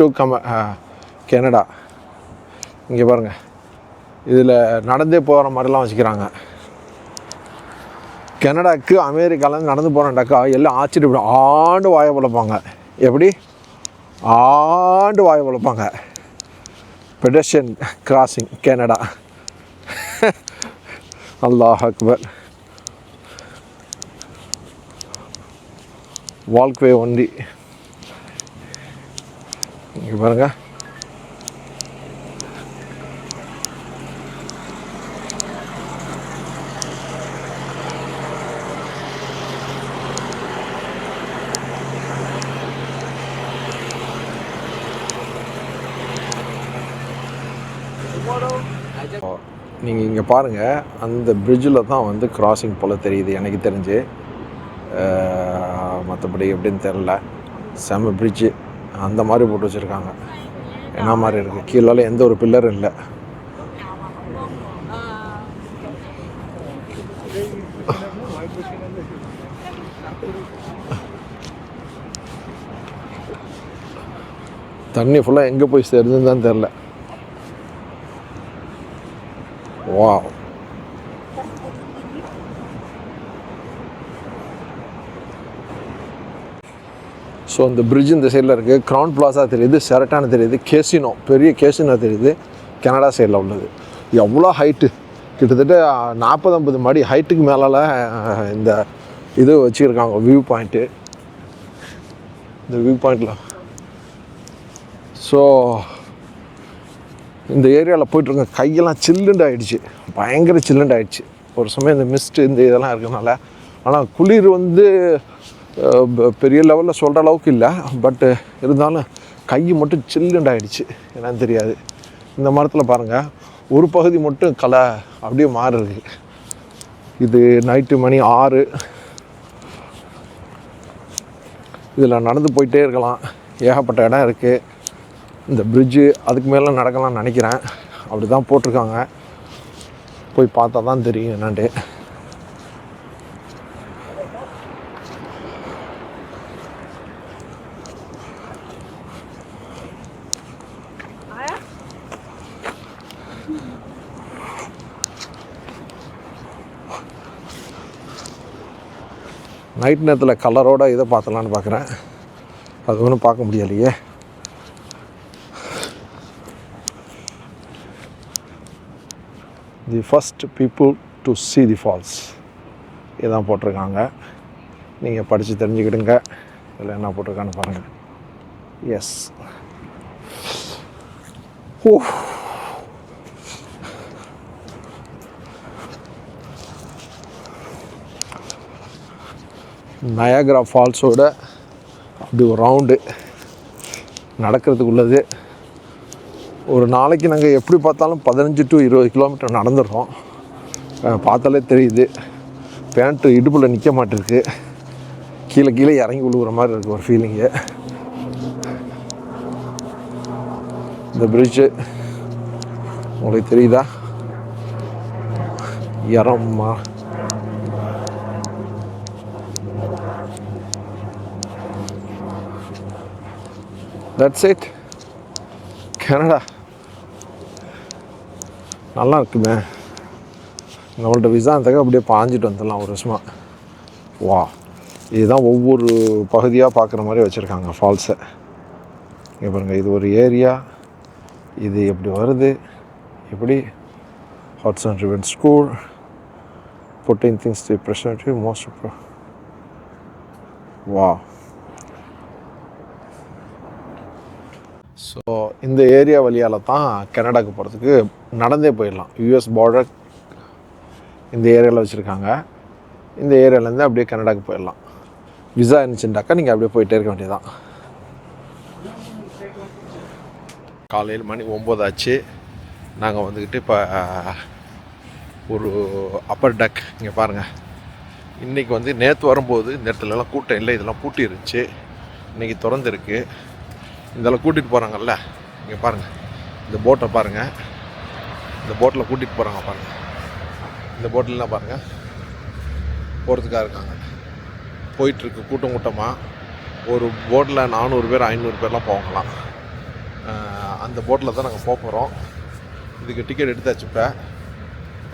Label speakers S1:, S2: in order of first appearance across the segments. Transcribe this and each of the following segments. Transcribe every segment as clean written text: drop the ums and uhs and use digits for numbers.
S1: To Canada. இங்கே பாருங்கள், இதில் நடந்தே போகிற மாதிரிலாம் வச்சுக்கிறாங்க. கனடாவுக்கு அமெரிக்காவிலேருந்து நடந்து போகிறேன்டாக்கா எல்லாம் ஆச்சரியப்படும். ஆண்டு வாயை வளர்ப்பாங்க. எப்படி ஆண்டு வாயை வளர்ப்பாங்க. Pedestrian crossing Canada. அல்லாஹ் அக்பர். Walkway only. இங்கே பாருங்கள், நீங்கள் இங்கே பாருங்கள், அந்த பிரிட்ஜில் தான் வந்து கிராசிங் போல் தெரியுது எனக்கு தெரிஞ்சு. மற்றபடி எப்படின்னு தெரில. செம பிரிட்ஜு அந்த மாதிரி போட்டு வச்சுருக்காங்க. என்ன மாதிரி இருக்குது, கீழே எந்த ஒரு பில்லரும் இல்லை. தண்ணி ஃபுல்லாக எங்கே போய் சேருதுன்னு தான் தெரில. வா, ஸோ இந்த பிரிட்ஜ் இந்த சைடில் இருக்குது. க்ரௌன் பிளாஸா தெரியுது, செரட்டான தெரியுது, கேசினோ, பெரிய கேசினோ தெரியுது, கனடா சைடில் உள்ளது. எவ்வளோ ஹைட்டு, கிட்டத்தட்ட 40-50 மாடி ஹைட்டுக்கு மேலே இந்த இது வச்சுருக்காங்க வியூ பாயிண்ட்டு. இந்த வியூ பாயிண்டில் ஸோ இந்த ஏரியாவில் போய்ட்டுருங்க, கையெல்லாம் சில்லுண்டு ஆகிடுச்சு, பயங்கர சில்லுண்டு ஆகிடுச்சு. ஒரு சமயம் இந்த மிஸ்ட்டு இந்த இதெல்லாம் இருக்கிறதுனால. ஆனால் குளிர் வந்து பெரிய லெவலில் சொல்கிற அளவுக்கு இல்லை, பட்டு இருந்தாலும் கை மட்டும் சில்லுண்டு ஆகிடுச்சு. என்னன்னு தெரியாது. இந்த மரத்தில் பாருங்கள், ஒரு பகுதி மட்டும் அப்படியே மாறுது. இது நைட்டு மணி 6. இதில் நடந்து போயிட்டே இருக்கலாம், ஏகப்பட்ட இடம் இருக்குது. இந்த பிரிட்ஜு அதுக்கு மேலே நடக்கலாம்னு நினைக்கிறேன். அப்படி தான் போட்டிருக்காங்க, போய் பார்த்தா தான் தெரியும் என்னான்ட்டு. நைட் நேரத்தில் கலரோட இதை பார்த்தலான்னு பார்க்குறேன். அது ஒன்றும் பார்க்க முடியலையே. The first people to see the falls இதான் போட்டிருக்காங்க. நீங்கள் படித்து தெரிஞ்சுக்கிடுங்க. இதில் என்ன போட்டிருக்கான்னு பாருங்கள். எஸ், ஓ, நயாகரா ஃபால்ஸோட அப்படி ஒரு ரவுண்டு நடக்கிறதுக்கு உள்ளது. ஒரு நாளைக்கு நாங்கள் எப்படி பார்த்தாலும் 15 to 20 கிலோமீட்டர் நடந்துடுறோம். பார்த்தாலே தெரியுது, பேண்ட்டு இடுப்பில் நிற்க மாட்டிருக்கு. கீழே கீழே இறங்கி விழுகிற மாதிரி இருக்குது ஒரு ஃபீலிங்கு. இந்த பிரிட்ஜு உங்களுக்கு தெரியுதா? இறம்மா, தட்ஸ் இட். கனடா நல்லா இருக்குமே. நம்மள்ட்ட விசா இருந்தாக்க அப்படியே பாஞ்சிட்டு வந்துடலாம் ஒரு வருஷமாக. வா, இதுதான் ஒவ்வொரு பகுதியாக பார்க்குற மாதிரி வச்சுருக்காங்க ஃபால்ஸை. இங்கே பாருங்கள், இது ஒரு ஏரியா, இது எப்படி வருது, எப்படி Hudson river school putting things to பிரசன்டிவ் மோஸ்ட். வா, ஸோ இந்த ஏரியா வழியால் தான் கனடாவுக்கு போகிறதுக்கு நடந்தே போயிடலாம். யூஎஸ் பார்டர் இந்த ஏரியாவில் வச்சுருக்காங்க. இந்த ஏரியாவிலேருந்து அப்படியே கனடாவுக்கு போயிடலாம். விசா இருந்துச்சுட்டாக்கா நீங்கள் அப்படியே போயிட்டே இருக்க வேண்டியதான். காலையில் மணி 9 ஆச்சு. நாங்கள் வந்துக்கிட்டு இப்போ ஒரு அப்பர் டக் இங்கே பாருங்கள். இன்றைக்கி வந்து நேற்று வரும்போது இந்த இடத்துலலாம் கூட்டம் இல்லை, இதெல்லாம் பூட்டி இருந்துச்சு. இன்றைக்கி திறந்துருக்கு. இதெல்லாம் கூட்டிகிட்டு போகிறாங்கல்ல, இங்கே பாருங்கள், இந்த போட்டை பாருங்கள், இந்த போட்டில் கூட்டிகிட்டு போகிறாங்க பாருங்கள். இந்த போட்டிலலாம் பாருங்கள் போகிறதுக்காக இருக்காங்க, போயிட்டுருக்கு கூட்டம் கூட்டமாக. ஒரு போட்டில் 400 பேர் 500 பேர்லாம் போகலாம். அந்த போட்டில் தான் நாங்கள் போக போகிறோம். இதுக்கு டிக்கெட் எடுத்தாச்சு. இப்போ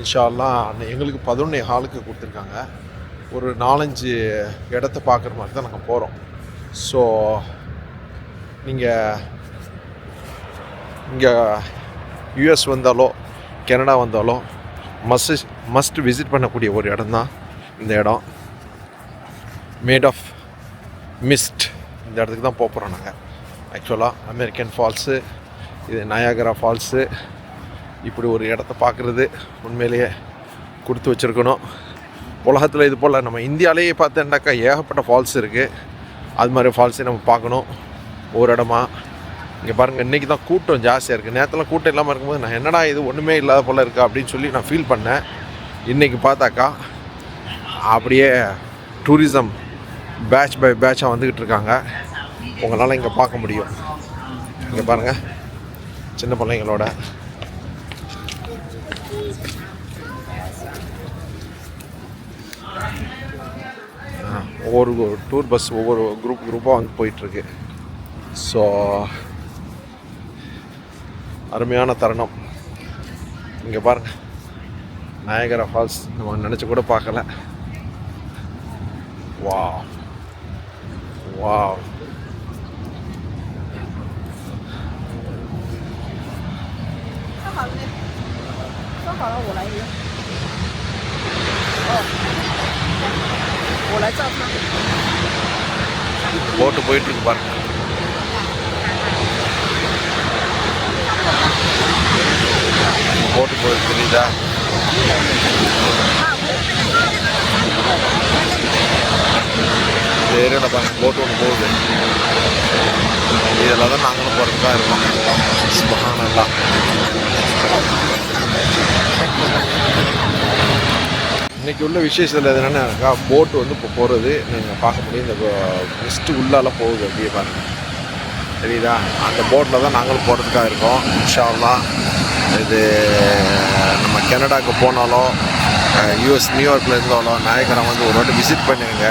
S1: இன்ஷா அல்லாஹ் எங்களுக்கு 11:15 கொடுத்துருக்காங்க. ஒரு 4-5 இடத்த பார்க்குற மாதிரி தான் நாங்கள் போகிறோம். ஸோ நீங்கள் இங்கே யூஎஸ் வந்தாலோ கனடா வந்தாலோ மஸ்ட் விசிட் பண்ணக்கூடிய ஒரு இடம் தான் இந்த இடம். Made of mist. இந்த இடத்துக்கு தான் போகிறோம் நாங்கள். ஆக்சுவலாக அமெரிக்கன் ஃபால்ஸு, இது நயாகரா ஃபால்ஸு. இப்படி ஒரு இடத்த பார்க்குறது உண்மையிலேயே கொடுத்து வச்சுருக்கணும். உலகத்தில் இது போல் நம்ம இந்தியாவிலேயே பார்த்தேன்னாக்கா ஏகப்பட்ட ஃபால்ஸ் இருக்குது. அது மாதிரி ஃபால்ஸையும் நம்ம பார்க்கணும் ஒரு இடமா. இங்கே பாருங்கள், இன்றைக்கி தான் கூட்டம் ஜாஸ்தியாக இருக்குது. நேரத்தில் கூட்டம் இல்லாமல் இருக்கும்போது நான் என்னடா இது ஒன்றுமே இல்லாத போல் இருக்கா அப்படின்னு சொல்லி நான் ஃபீல் பண்ணேன். இன்றைக்கி பார்த்தாக்கா அப்படியே டூரிசம் பேட்ச் பை பேட்சாக வந்துக்கிட்டு இருக்காங்க. உங்களால் இங்கே பார்க்க முடியும். இங்கே பாருங்கள், சின்ன பிள்ளைங்களோட ஒவ்வொரு டூர் பஸ் ஒவ்வொரு குரூப்பாக வந்து போயிட்டுருக்கு. ஸோ அருமையான தருணம். இங்கே பாருங்கள், நயாகரா ஃபால்ஸ் நம்ம நினச்சி கூட பார்க்கல. Wow wow. போட்டு போயிட்டுருக்கு பாருங்க. போட்டு போயிட்டு தெரியுதா? ஏரியாவில் பாருங்க, போட்டு ஒன்று போகுது. இதில் தான் நாங்களும் போகிறதுக்கு தான் இருக்கோம். சுபஹானல்லாஹ். இன்றைக்கி உள்ள விசேஷத்தில் என்னென்னா போட்டு வந்து இப்போ போகிறது நீங்கள் பார்க்க முடியும். இந்த மிஸ்ட்டு உள்ளால போகுது, அப்படியே பாருங்கள், தெரியுதா? அந்த போட்டில் தான் நாங்களும் போகிறதுக்காக இருக்கோம் இன்ஷா அல்லாஹ். இது நம்ம கனடாவுக்கு போனாலும் யூஎஸ் நியூயார்க்கில் இருந்தாலும் நயாகரா வந்து ஒரு வாட்டி விசிட் பண்ணிடுங்க.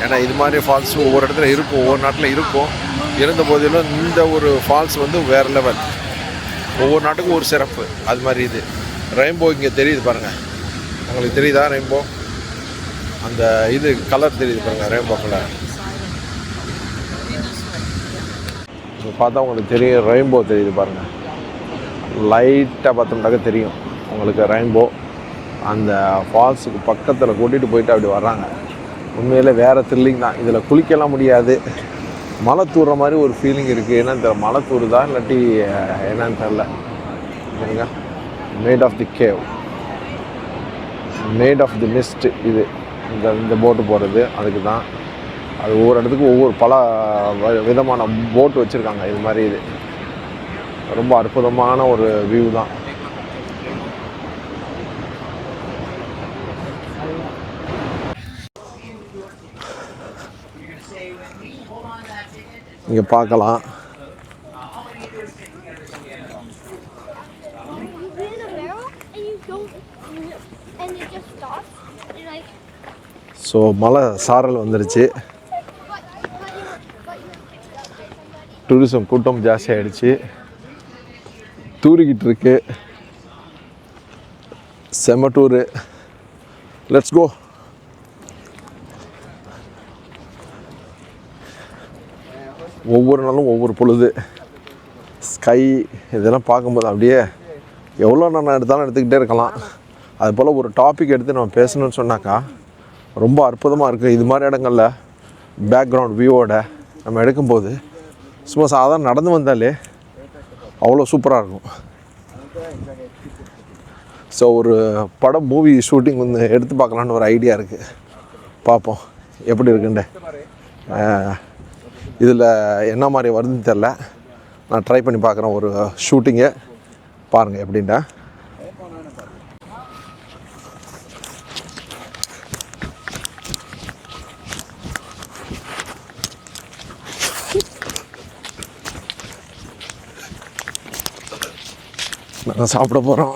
S1: ஏன்னா இது மாதிரி ஃபால்ஸு ஒவ்வொரு இடத்துல இருக்கும், ஒவ்வொரு நாட்டில் இருக்கும். இருந்த போதிலும் இந்த ஒரு ஃபால்ஸ் வந்து வேறு லெவல். ஒவ்வொரு நாட்டுக்கும் ஒரு சிறப்பு. அது மாதிரி இது ரெயின்போ இங்கே தெரியுது பாருங்கள். உங்களுக்கு தெரியுதா ரெயின்போ? அந்த இது கலர் தெரியுது பாருங்கள், ரெயின்போ கலர். இப்போ பார்த்தா உங்களுக்கு தெரியும், ரெயின்போ தெரியுது பாருங்கள். லைட்டாக பார்த்தோம்னாக்க தெரியும் உங்களுக்கு ரெயின்போ. அந்த ஃபால்ஸுக்கு பக்கத்தில் கூட்டிகிட்டு போயிட்டு அப்படி வர்றாங்க. உண்மையில் வேறு த்ரில்லிங் தான். இதில் குளிக்கலாம் முடியாது. மழை தூடுற மாதிரி ஒரு ஃபீலிங் இருக்குது. என்னன்னு தெரியல, மழை தூடுதா இல்லாட்டி என்னன்னு தெரில. சரிங்க, made of the cave, made of the mist. இது இந்த போட்டு போகிறது அதுக்கு தான். அது ஒவ்வொரு இடத்துக்கும் ஒவ்வொரு பல விதமான போட்டு வச்சுருக்காங்க. இது மாதிரி இது ரொம்ப அற்புதமான ஒரு வியூ தான். இங்கே பார்க்கலாம். ஸோ மழை சாரல் வந்துருச்சு. டூரிசம் கூட்டம் ஜாஸ்தி ஆகிடுச்சு, தூரிக்கிட்டு இருக்கு. செம்ம டூரு. Let's go. ஒவ்வொரு நாளும் ஒவ்வொரு பொழுது ஸ்கை இதெல்லாம் பார்க்கும்போது அப்படியே எவ்வளோ நான் எடுத்தாலும் எடுத்துக்கிட்டே இருக்கலாம். அதுபோல் ஒரு டாபிக் எடுத்து நம்ம பேசணும்னு சொன்னாக்கா ரொம்ப அற்புதமாக இருக்குது. இது மாதிரி இடங்களில் பேக்ரவுண்ட் வியூவோட நம்ம எடுக்கும்போது சும்மா சாதாரண நடந்து வந்தாலே அவ்வளோ சூப்பராக இருக்கும். ஸோ ஒரு படம் மூவி ஷூட்டிங் வந்து எடுத்து பார்க்கலான்னு ஒரு ஐடியா இருக்குது. பார்ப்போம் எப்படி இருக்குன்ட்டு. இதில் என்ன மாதிரி வருதுன்னு தெரில. நான் ட்ரை பண்ணி பார்க்குறேன் ஒரு ஷூட்டிங்கை. பாருங்கள் எப்படின்ட்டா. நாங்கள் சாப்பிட போகிறோம்.